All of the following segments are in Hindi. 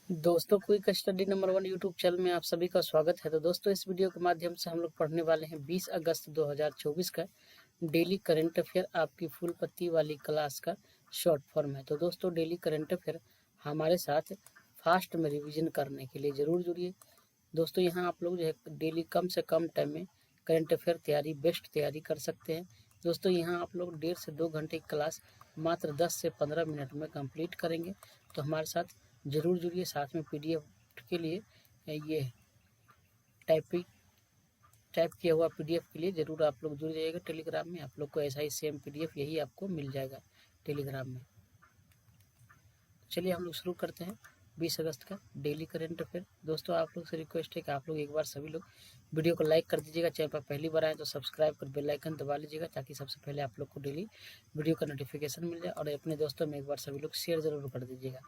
दोस्तों, quick study number 1 YouTube channel में आप सभी का स्वागत है। तो दोस्तों, इस वीडियो के माध्यम से हम लोग पढ़ने वाले हैं 20 अगस्त 2024 का डेली करंट अफेयर। आपकी फुल पत्ती वाली क्लास का शॉर्ट फॉर्म है। तो दोस्तों, डेली करंट अफेयर हमारे साथ फास्ट में रिवीजन करने के लिए ज़रूर जुड़िए। दोस्तों, यहाँ आप लोग जो है डेली कम से कम टाइम में करंट अफेयर तैयारी बेस्ट तैयारी कर सकते हैं। दोस्तों, यहाँ आप लोग 1.5 से 2 घंटे की क्लास मात्र 10 से 15 मिनट में कंप्लीट करेंगे। तो हमारे साथ ज़रूर जुड़िए। साथ में पीडीएफ के लिए ये टाइप किया हुआ पीडीएफ के लिए ज़रूर आप लोग जुड़ जाइएगा। टेलीग्राम में आप लोग को ऐसा ही सेम पीडीएफ यही आपको मिल जाएगा टेलीग्राम में। चलिए हम लोग शुरू करते हैं 20 अगस्त का डेली करंट अफेयर। दोस्तों, आप लोग से रिक्वेस्ट है कि आप लोग एक बार सभी लोग वीडियो को लाइक कर दीजिएगा। चैनल पर पहली बार आए तो सब्सक्राइब कर बेल आइकन दबा लीजिएगा, ताकि सबसे पहले आप लोग को डेली वीडियो का नोटिफिकेशन मिल जाए। और अपने दोस्तों में एक बार सभी लोग शेयर जरूर कर दीजिएगा।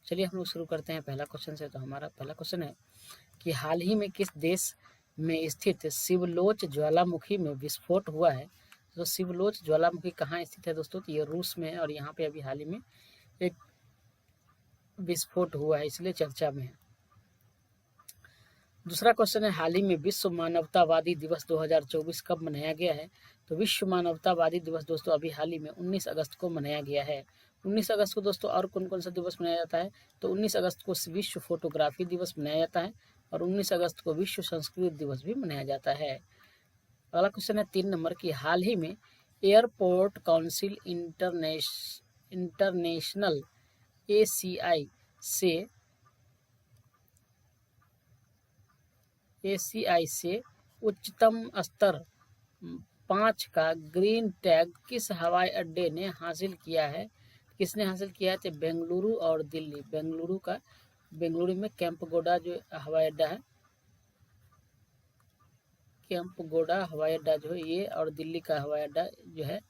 चलिए हम लोग शुरू करते हैं पहला क्वेश्चन से। तो हमारा पहला क्वेश्चन है कि हाल ही में किस देश में स्थित शिवलोच ज्वालामुखी में विस्फोट हुआ है। तो शिवलोच ज्वालामुखी कहाँ स्थित है दोस्तों? तो ये रूस में है और यहाँ पे अभी हाल ही में एक विस्फोट हुआ है, इसलिए चर्चा में है। दूसरा क्वेश्चन है, हाल ही में विश्व मानवतावादी दिवस 2024 कब मनाया गया है? तो विश्व मानवतावादी दिवस दोस्तों अभी हाल ही में 19 अगस्त को मनाया गया है। 19 अगस्त को दोस्तों और कौन कौन सा दिवस मनाया जाता है? तो 19 अगस्त को विश्व फोटोग्राफी दिवस मनाया जाता है और 19 अगस्त को विश्व संस्कृत दिवस भी मनाया जाता है। अगला क्वेश्चन है 3 नंबर की, हाल ही में एयरपोर्ट काउंसिल इंटरनेशनल ACI से उच्चतम स्तर 5 का ग्रीन टैग किस हवाई अड्डे ने हासिल किया है? किसने हासिल किया है? तो बेंगलुरु और दिल्ली। बेंगलुरु में कैंपगोडा जो हवाई अड्डा है, कैंपगोडा हवाई अड्डा जो है ये, और दिल्ली का हवाई अड्डा जो है,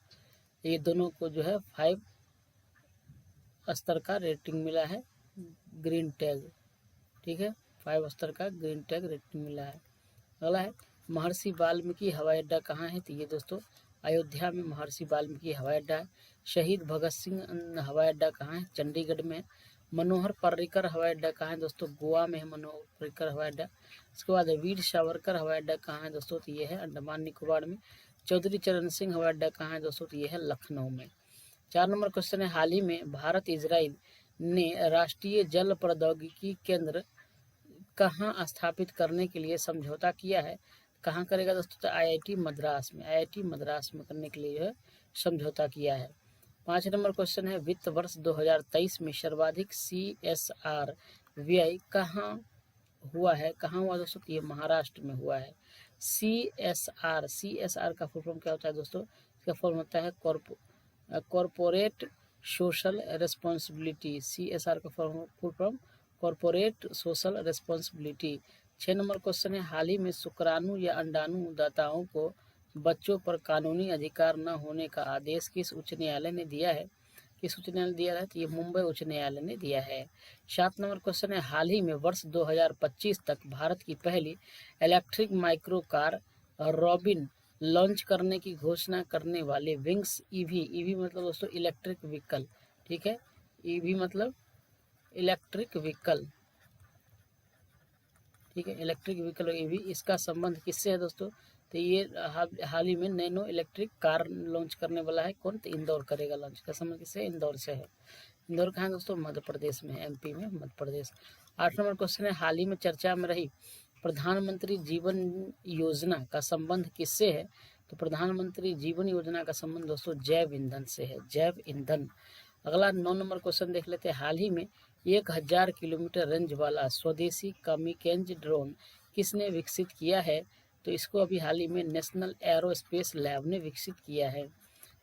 ये दोनों को जो है 5 स्तर का रेटिंग मिला है, ग्रीन टैग। ठीक है, 5 स्तर का ग्रीन टैग रेटिंग मिला है। अगला है, महर्षि वाल्मीकि हवाई अड्डा कहाँ है? तो ये दोस्तों अयोध्या में महर्षि वाल्मीकि हवाई अड्डा है। शहीद भगत सिंह हवाई अड्डा कहाँ है? चंडीगढ़ में है। मनोहर पर्रिकर हवाई अड्डा कहाँ है दोस्तों? गोवा में है मनोहर पर्रिकर हवाई अड्डा। उसके बाद वीर सावरकर हवाई अड्डा कहाँ है दोस्तों? तो ये है अंडमान निकोबार में। चौधरी चरण सिंह हवाई अड्डा कहाँ है दोस्तों? तो ये है लखनऊ में। 4 नंबर क्वेश्चन है, हाल ही में भारत इजराइल ने राष्ट्रीय जल प्रौद्योगिकी केंद्र कहाँ स्थापित करने के लिए समझौता किया है? कहाँ करेगा दोस्तों? तो IIT मद्रास में, IIT मद्रास में करने के लिए जो है समझौता किया है। 5 नंबर क्वेश्चन है, वित्त वर्ष 2023 में सर्वाधिक CSR व्यय कहाँ हुआ है? कहाँ हुआ दोस्तों? ये महाराष्ट्र में हुआ है। CSR का फुल फॉर्म क्या होता है दोस्तों? इसका फॉर्म होता है कॉरपोरेट सोशल रेस्पॉन्सिबिलिटी। CSR का full form corporate social responsibility. 6 number question है, हाल ही में शुक्राणु या अंडाणु दाताओं को बच्चों पर कानूनी अधिकार न होने का आदेश किस उच्च न्यायालय ने दिया है? किस उच्च न्यायालय ने दिया है? तो ये मुंबई उच्च न्यायालय ने दिया है। 7 नंबर क्वेश्चन है, हाल ही में वर्ष 2025 तक भारत की पहली electric micro car robin launch करने की घोषणा करने वाले विंग्स ईवी मतलब दोस्तों इलेक्ट्रिक व्हीकल। ठीक है, ईवी मतलब इलेक्ट्रिक व्हीकल। ठीक है, इलेक्ट्रिक व्हीकल और ईवी, इसका संबंध किससे है दोस्तों? तो ये हाल ही में नैनो इलेक्ट्रिक कार लॉन्च करने वाला है। कौन? तो इंदौर करेगा लॉन्च। का संबंध किससे? इंदौर से है। इंदौर कहाँ है दोस्तों? मध्य प्रदेश में, MP में, मध्य प्रदेश। 8 नंबर क्वेश्चन है, हाल ही में चर्चा में रही प्रधानमंत्री जीवन योजना का संबंध किससे है? तो प्रधानमंत्री जीवन योजना का संबंध दोस्तों जैव ईंधन से है, जैव ईंधन। अगला 9 नंबर क्वेश्चन देख लेते हैं, हाल ही में 1000 किलोमीटर रेंज वाला स्वदेशी कामिकेंज ड्रोन किसने विकसित किया है? तो इसको अभी हाल ही में नेशनल एरोस्पेस लैब ने विकसित किया है।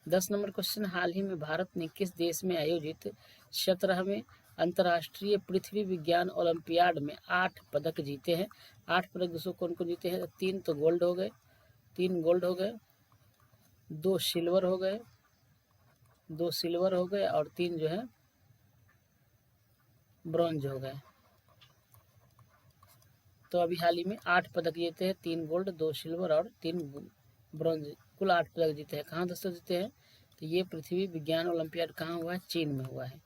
10 नंबर क्वेश्चन, हाल ही में भारत ने किस देश में आयोजित 17वें अंतर्राष्ट्रीय पृथ्वी विज्ञान ओलंपियाड में 8 पदक जीते हैं? 8 पदक दोस्तों कौन कौन जीते हैं? 3 तो गोल्ड हो गए, 3 गोल्ड हो गए, 2 सिल्वर हो गए, 2 सिल्वर हो गए और 3 जो है ब्रॉन्ज हो गए। तो अभी हाल ही में 8 पदक जीते हैं, 3 गोल्ड, 2 सिल्वर और 3 ब्रॉन्ज, कुल 8 पदक जीते हैं। कहाँ दोस्तों जीते हैं? तो ये पृथ्वी विज्ञान ओलंपियाड कहाँ हुआ है? चीन में हुआ है।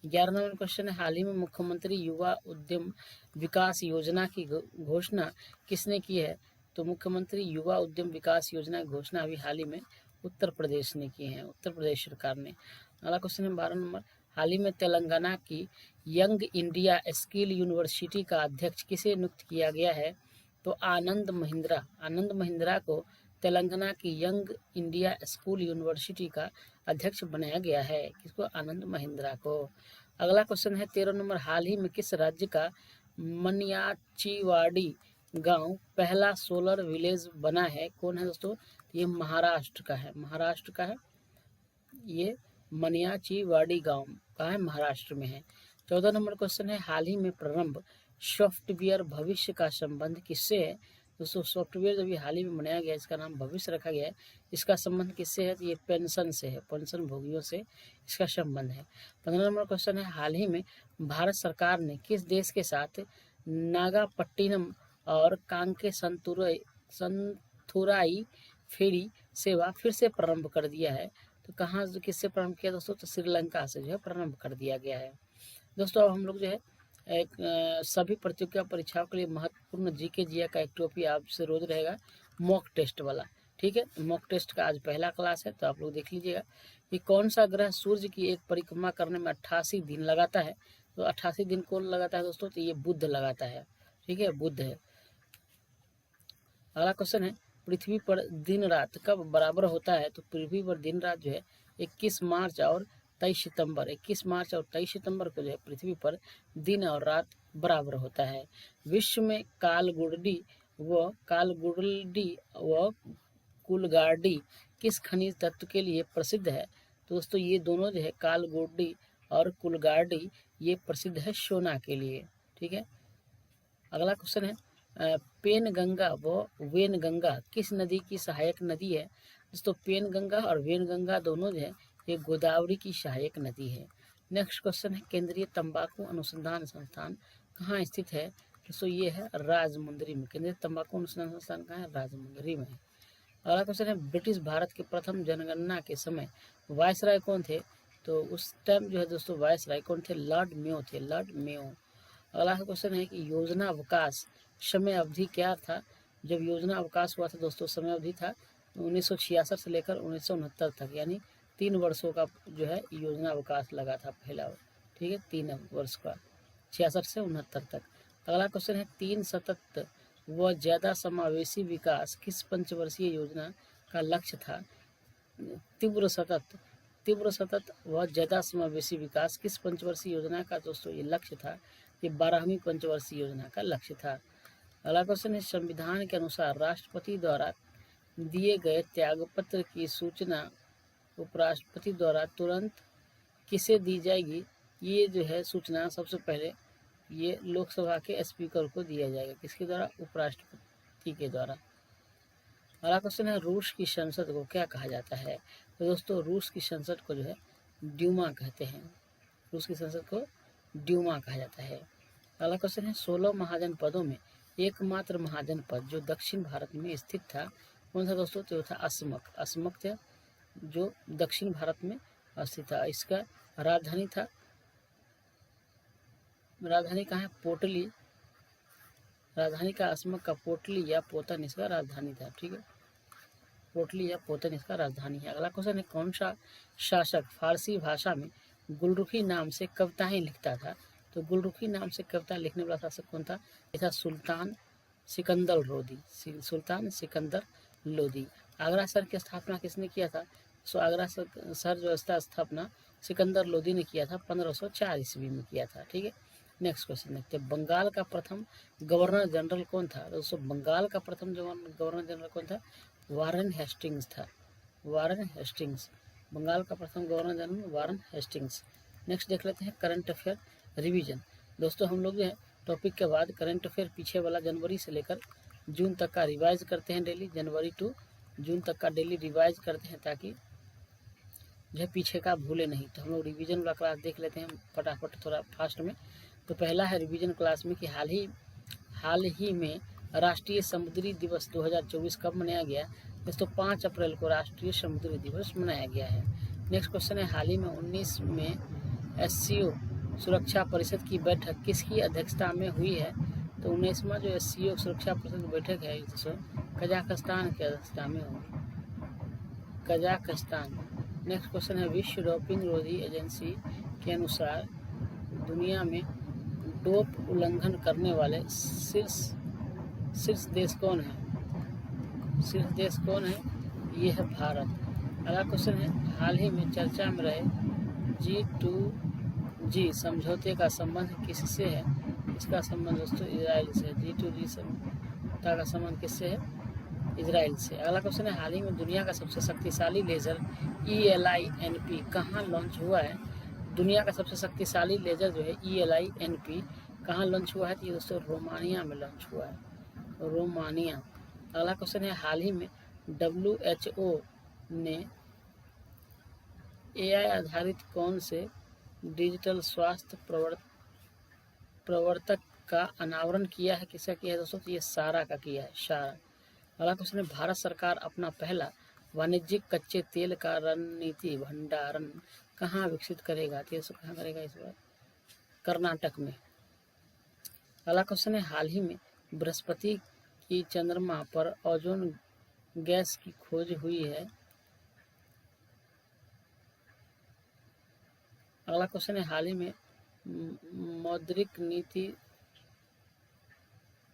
11 नंबर क्वेश्चन है, हाल ही में मुख्यमंत्री युवा उद्यम विकास योजना की घोषणा किसने की है? तो मुख्यमंत्री युवा उद्यम विकास योजना की घोषणा अभी हाल ही में उत्तर प्रदेश ने की है, उत्तर प्रदेश सरकार ने। अगला क्वेश्चन है 12 नंबर, हाल ही में तेलंगाना की यंग इंडिया स्किल यूनिवर्सिटी का अध्यक्ष किसे नियुक्त किया गया है? तो आनंद महिंद्रा को तेलंगाना की यंग इंडिया स्कूल यूनिवर्सिटी का अध्यक्ष बनाया गया है। किसको? आनंद महिंद्रा को। अगला क्वेश्चन है 13 नंबर, हाल ही में किस राज्य का मनियाचीवाड़ी गांव पहला सोलर विलेज बना है? कौन है दोस्तों? ये महाराष्ट्र का है, महाराष्ट्र का है ये मनियाचीवाड़ी गांव का है, महाराष्ट्र में है। 14 नंबर क्वेश्चन है, हाल ही में प्रारंभ सॉफ्टवेयर भविष्य का संबंध किससे है? दोस्तों सॉफ्टवेयर जब ये हाल ही में बनाया गया, इसका नाम भविष्य रखा गया है, इसका संबंध किससे है? तो ये पेंशन से है, पेंशन भोगियों से इसका संबंध है। 15 नंबर क्वेश्चन है, हाल ही में भारत सरकार ने किस देश के साथ नागापट्टिनम और कांके संतुराई फेरी सेवा फिर से प्रारंभ कर दिया है? तो कहाँ किससे प्रारंभ किया दोस्तों? तो श्रीलंका से जो है प्रारंभ कर दिया गया है। दोस्तों अब हम लोग जो है एक सभी प्रतियोगिता परीक्षाओं के लिए महत्वपूर्ण जीके जीए का एक टॉपिक आपसे रोज रहेगा, मॉक टेस्ट वाला। ठीक है, मॉक टेस्ट का आज पहला क्लास है, तो आप लोग देख लीजिएगा कि कौन सा ग्रह सूर्य की एक परिक्रमा करने में 88 दिन लगाता है? तो 88 दिन कौन लगाता है दोस्तों? तो ये बुध लगाता है। ठीक है, बुध है। अगला क्वेश्चन है, पृथ्वी पर दिन रात कब बराबर होता है? तो पृथ्वी पर दिन रात जो है 21 मार्च और 23 सितंबर 21 मार्च और 23 सितंबर को जो है पृथ्वी पर दिन और रात बराबर होता है। विश्व में कालगुडी व कुलगार्डी किस खनिज तत्व के लिए प्रसिद्ध है? तो दोस्तों ये दोनों जो है कालगुडी और कुलगार्डी ये प्रसिद्ध है सोना के लिए। ठीक है, अगला क्वेश्चन है, पेनगंगा व वेनगंगा किस नदी की सहायक नदी है? दोस्तों पेनगंगा और वेनगंगा दोनों जो है ये गोदावरी की सहायक नदी है। नेक्स्ट क्वेश्चन है, केंद्रीय तंबाकू अनुसंधान संस्थान कहाँ स्थित है? दोस्तों ये है राजमुंदरी में। केंद्रीय तंबाकू अनुसंधान संस्थान कहाँ है? राजमुंदरी में। अगला क्वेश्चन है, ब्रिटिश भारत के प्रथम जनगणना के समय वायसराय कौन थे? तो उस टाइम जो है दोस्तों वायसराय कौन थे? लॉर्ड मेयो थे, लॉर्ड मेयो। अगला क्वेश्चन है कि योजना अवकाश समय अवधि क्या था? जब योजना अवकाश हुआ था दोस्तों, समय अवधि था 1966 से लेकर 1969 तक, यानी 3 वर्षों का जो है योजना अवकाश लगा था पहला। ठीक है, 3 वर्ष का, 66 से 69 तक। अगला क्वेश्चन है, 3 सतत व ज़्यादा समावेशी विकास किस पंचवर्षीय योजना का लक्ष्य था? तीव्र सतत व ज़्यादा समावेशी विकास किस पंचवर्षीय योजना का दोस्तों ये लक्ष्य था? ये 12वीं पंचवर्षीय योजना का लक्ष्य था। अगला क्वेश्चन है, संविधान के अनुसार राष्ट्रपति द्वारा दिए गए त्यागपत्र की सूचना उपराष्ट्रपति द्वारा तुरंत किसे दी जाएगी? ये जो है सूचना सबसे पहले ये लोकसभा के स्पीकर को दिया जाएगा। किसके द्वारा? उपराष्ट्रपति के द्वारा। अगला क्वेश्चन है, रूस की संसद को क्या कहा जाता है? तो दोस्तों रूस की संसद को जो है ड्यूमा कहते हैं, रूस की संसद को ड्यूमा कहा जाता है। अगला क्वेश्चन है, 16 महाजनपदों में एकमात्र महाजनपद जो दक्षिण भारत में स्थित था कौन था दोस्तों? तो था असमक था, जो दक्षिण भारत में स्थित था। इसका राजधानी था, राजधानी कहाँ है? पोटली, राजधानी का असमक का पोटली या पोतन इसका राजधानी था। ठीक है, पोटली या पोतन इसका राजधानी है। अगला क्वेश्चन है, कौन सा शासक फारसी भाषा में गुलरुखी नाम से कविताएं लिखता था? तो गुलरुखी नाम से कविता लिखने वाला शासक कौन था? यह था सुल्तान सिकंदर लोदी, सुल्तान सिकंदर लोदी। आगरा शहर की स्थापना किसने किया था? सो आगरा शहर जो स्थापना सिकंदर लोदी ने किया था, 1504 ईस्वी में किया था। ठीक है, नेक्स्ट क्वेश्चन देखते हैं, बंगाल का प्रथम गवर्नर जनरल कौन था? दोस्तों बंगाल का प्रथम गवर्नर जनरल कौन था? वारन हेस्टिंग्स था, वारन हेस्टिंग्स। बंगाल का प्रथम governor general Warren Hastings. Next देख लेते हैं करंट अफेयर रिवीजन। दोस्तों हम लोग जो है टॉपिक के बाद करंट अफेयर पीछे वाला जनवरी से लेकर जून तक का रिवाइज करते हैं डेली, जनवरी टू जून तक का डेली रिवाइज करते हैं ताकि जो है पीछे का भूले नहीं। तो हम लोग रिवीजन वाला क्लास देख लेते हैं फटाफट, थोड़ा फास्ट में। तो पहला है रिवीजन क्लास में कि हाल ही में राष्ट्रीय समुद्री दिवस 2024 कब मनाया गया? दोस्तों 5 अप्रैल को राष्ट्रीय समुद्री दिवस मनाया गया है। नेक्स्ट क्वेश्चन है, हाल ही में 19 में SCO सुरक्षा परिषद की बैठक किसकी अध्यक्षता में हुई है? तो 19वां जो SCO सुरक्षा परिषद की बैठक है तो कजाकिस्तान की अध्यक्षता में होगी, कजाकिस्तान। नेक्स्ट क्वेश्चन है, विश्व डोपिंग रोधी एजेंसी के अनुसार दुनिया में डोप उल्लंघन करने वाले शीर्ष देश कौन है? शीर्ष देश कौन है? ये है भारत। अगला क्वेश्चन है, हाल ही में चर्चा में रहे G2G समझौते का संबंध किससे है? इसका संबंध दोस्तों इजराइल से। G2G समझौता का संबंध किससे है? इजराइल से। अगला क्वेश्चन है, हाल ही में दुनिया का सबसे शक्तिशाली लेजर ELINP कहाँ लॉन्च हुआ है? दुनिया का सबसे शक्तिशाली लेजर जो है ELINP कहाँ लॉन्च हुआ है? तो ये दोस्तों रोमानिया में लॉन्च हुआ है, रोमानिया। अगला क्वेश्चन है, हाल ही में WHO ने AI आधारित कौन से डिजिटल स्वास्थ्य प्रवर्तक का अनावरण किया है? किसका किया है दोस्तों? तो ये सारा का किया है, सारा। अगला क्वेश्चन है, भारत सरकार अपना पहला वाणिज्यिक कच्चे तेल का रणनीति भंडारण कहाँ विकसित करेगा? तो ये कहाँ करेगा इस बार? कर्नाटक में। अगला क्वेश्चन है, हाल ही में बृहस्पति की चंद्रमा पर ओजोन गैस की खोज हुई है। अगला क्वेश्चन है, हाल ही में मौद्रिक नीति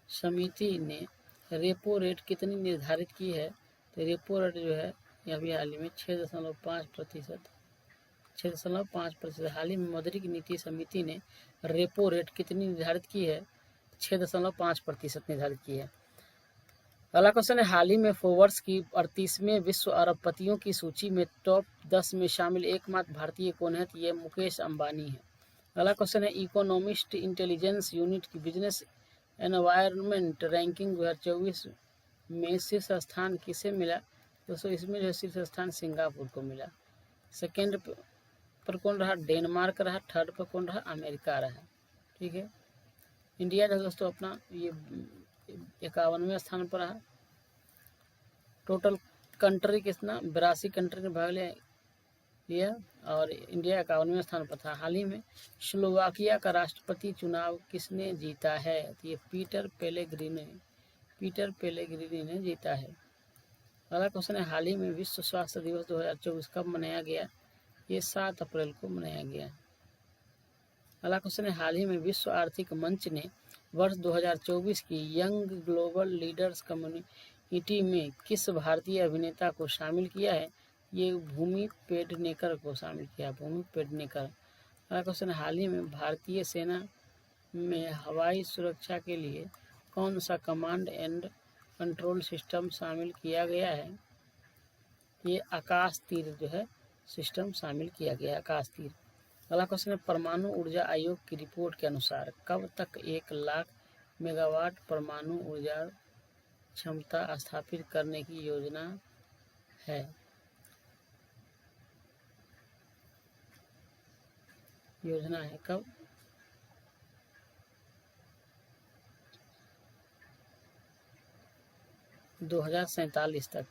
समिति ने रेपो रेट कितनी निर्धारित की है? तो रेपो रेट जो है अभी हाल ही में 6.5%, 6.5%। हाल ही में मौद्रिक नीति समिति ने रेपो रेट कितनी निर्धारित की है? 6.5% निर्धारित की है। अगला क्वेश्चन है, हाल ही में फोर्ब्स की 38वें विश्व अरबपतियों की सूची में टॉप 10 में शामिल एकमात्र भारतीय कौन है? तो ये मुकेश अंबानी है। अगला क्वेश्चन है, इकोनॉमिस्ट इंटेलिजेंस यूनिट की बिजनेस एनवायरनमेंट रैंकिंग 2024 में शीर्ष स्थान किसे मिला? दोस्तों इसमें जो शीर्ष स्थान सिंगापुर को मिला। सेकेंड पर कौन रहा? डेनमार्क रहा। थर्ड पर कौन रहा? अमेरिका रहा। ठीक है, इंडिया जो दोस्तों अपना ये 51वें स्थान पर रहा। टोटल कंट्री कितना? 82 कंट्री ने भाग लिया और इंडिया 51वें स्थान पर था। हाल ही में स्लोवाकिया का राष्ट्रपति चुनाव किसने जीता है? तो ये पीटर पेलेग्रिनी ने जीता है। अगला क्वेश्चन है, हाल ही में विश्व स्वास्थ्य दिवस 2024 कब मनाया गया? ये 7 अप्रैल को मनाया गया। अगला क्वेश्चन है, हाल ही में विश्व आर्थिक मंच ने वर्ष 2024 की यंग ग्लोबल लीडर्स कम्युनिटी में किस भारतीय अभिनेता को शामिल किया है? ये भूमि पेडनेकर को शामिल किया, भूमि पेडनेकर। अगला क्वेश्चन, हाल ही में भारतीय सेना में हवाई सुरक्षा के लिए कौन सा कमांड एंड कंट्रोल सिस्टम शामिल किया गया है? ये आकाश तीर जो है सिस्टम शामिल किया गया, आकाश तीर। अगला क्वेश्चन है, परमाणु ऊर्जा आयोग की रिपोर्ट के अनुसार कब तक 1 लाख मेगावाट परमाणु ऊर्जा क्षमता स्थापित करने की योजना है? कब? 2047 तक।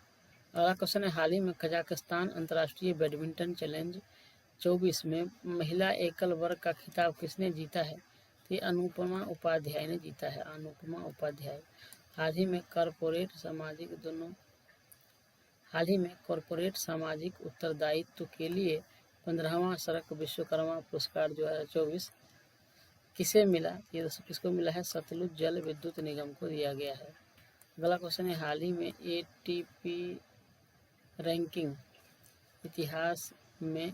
अगला क्वेश्चन है, हाल ही में कजाकिस्तान अंतर्राष्ट्रीय बैडमिंटन चैलेंज 24 में महिला एकल वर्ग का खिताब किसने जीता है? तो अनुपमा उपाध्याय ने जीता है, अनुपमा उपाध्याय। हाल ही में कॉरपोरेट सामाजिक उत्तरदायित्व के लिए 15वां सड़क विश्वकर्मा पुरस्कार 2024 किसे मिला? ये दोस्तों किसको मिला है? सतलुज जल विद्युत निगम को दिया गया है। अगला क्वेश्चन है, हाल ही में ATP रैंकिंग इतिहास में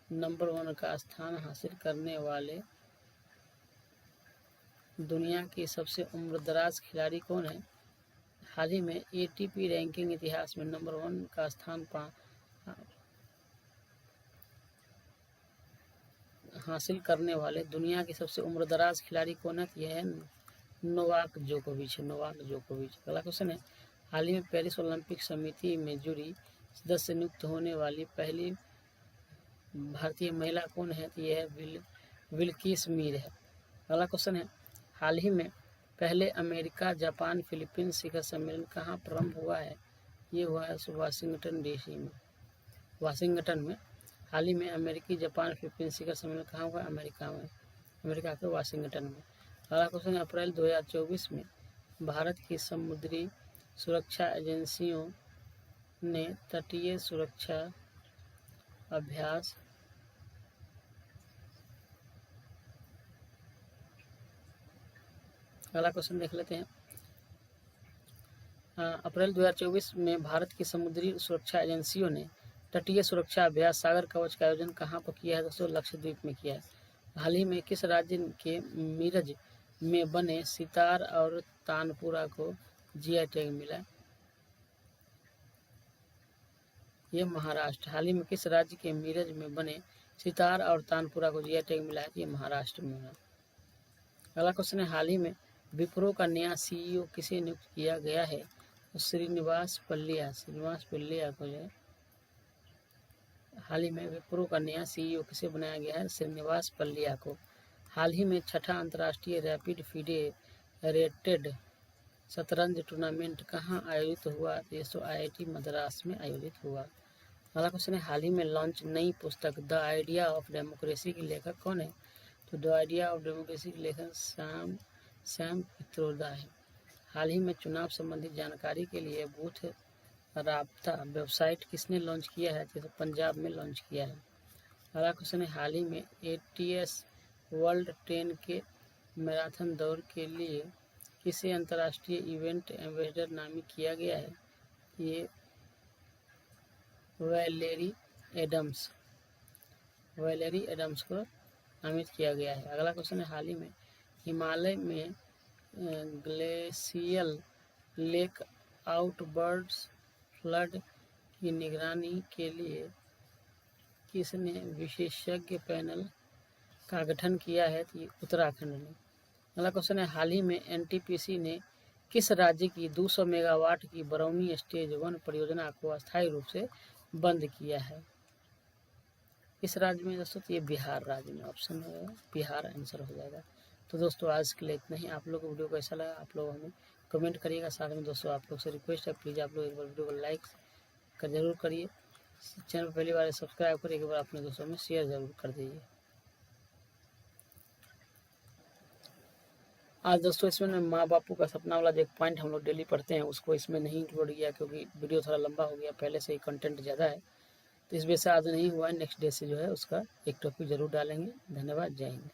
नंबर 1 का स्थान हासिल करने वाले दुनिया की सबसे उम्रदराज खिलाड़ी कौन है? हाल ही में ATP रैंकिंग इतिहास में नंबर 1 का स्थान हासिल करने वाले दुनिया के सबसे उम्रदराज खिलाड़ी कौन है? यह है नोवाक जोकोविच। अगला क्वेश्चन है, हाल ही में पेरिस ओलंपिक समिति में जूरी सदस्य नियुक्त होने वाली पहली भारतीय महिला कौन है? तो यह है बिल्किस मीर है। अगला क्वेश्चन है, हाल ही में पहले अमेरिका जापान फिलीपींस शिखर सम्मेलन कहाँ प्रारंभ हुआ है? ये हुआ है वाशिंगटन में। हाल ही में अमेरिकी जापान फिलीपींस शिखर सम्मेलन कहाँ हुआ? अमेरिका में। अमेरिका के वाशिंगटन में। अगला क्वेश्चन, अप्रैल 2024 में भारत की समुद्री सुरक्षा एजेंसियों ने तटीय सुरक्षा अभ्यास अगला क्वेश्चन देख लेते हैं। अप्रैल 2024 में भारत की समुद्री सुरक्षा एजेंसियों ने तटीय सुरक्षा अभ्यास सागर कवच का आयोजन कहाँ पर किया है दोस्तों? लक्षद्वीप में किया है। हाल ही में किस राज्य के मीरज में बने सितार और तानपुरा को जीआई टैग मिला? ये महाराष्ट्र। हाल ही में किस राज्य के मीरज में बने सितार और तानपुरा को जीआई टैग मिला है? ये महाराष्ट्र में है। अगला क्वेश्चन है, हाल ही में विप्रो का नया सीईओ किसे नियुक्त किया गया है? तो श्रीनिवास पल्लिया को जो है हाल ही में विप्रो का नया सीईओ किसे बनाया गया है? श्रीनिवास पल्लिया को। हाल ही में छठा अंतर्राष्ट्रीय रैपिड फेडरेटेड शतरंज टूर्नामेंट कहाँ आयोजित हुआ? तो IIT मद्रास में आयोजित हुआ। अगला क्वेश्चन है, हाल ही में लॉन्च नई पुस्तक द आइडिया ऑफ डेमोक्रेसी की लेखक कौन है? तो द आइडिया ऑफ डेमोक्रेसी के लेखक सैम पित्रोदा है। हाल ही में चुनाव संबंधी जानकारी के लिए बूथ राब्ता वेबसाइट किसने लॉन्च किया है? तो पंजाब में लॉन्च किया है। अगला क्वेश्चन है, हाल ही में ATS वर्ल्ड 10 के मैराथन दौड़ के लिए किसे अंतर्राष्ट्रीय इवेंट एम्बेसडर नामित किया गया है? ये वैलेरी एडम्स को नामित किया गया है। अगला क्वेश्चन है, हाल ही में हिमालय में ग्लेशियल लेक आउटबर्ड्स फ्लड की निगरानी के लिए किसने विशेषज्ञ पैनल का गठन किया है? तो उत्तराखंड ने। अगला क्वेश्चन है, हाल ही में NTPC ने किस राज्य की 200 मेगावाट की बरौनी स्टेज 1 परियोजना को अस्थायी रूप से बंद किया है? इस राज्य में दोस्तों ये बिहार राज्य में ऑप्शन है, बिहार आंसर हो जाएगा। तो दोस्तों आज के लिए इतना ही। आप लोग को वीडियो कैसा लगा आप लोग हमें कमेंट करिएगा। साथ में दोस्तों आप लोग से रिक्वेस्ट है, प्लीज़ आप लोग एक बार वीडियो को लाइक कर जरूर करिए। चैनल पहली बार सब्सक्राइब करिए, एक बार अपने दोस्तों में शेयर जरूर कर दीजिए। आज दोस्तों इसमें माँ बापू का सपना वाला जो एक पॉइंट हम लोग डेली पढ़ते हैं उसको इसमें नहीं इंक्लूड किया क्योंकि वीडियो थोड़ा लंबा हो गया, पहले से ही कंटेंट ज़्यादा है, तो इस वजह से आज नहीं हुआ है। नेक्स्ट डे से जो है उसका एक टॉपिक जरूर डालेंगे। धन्यवाद, जय हिंद।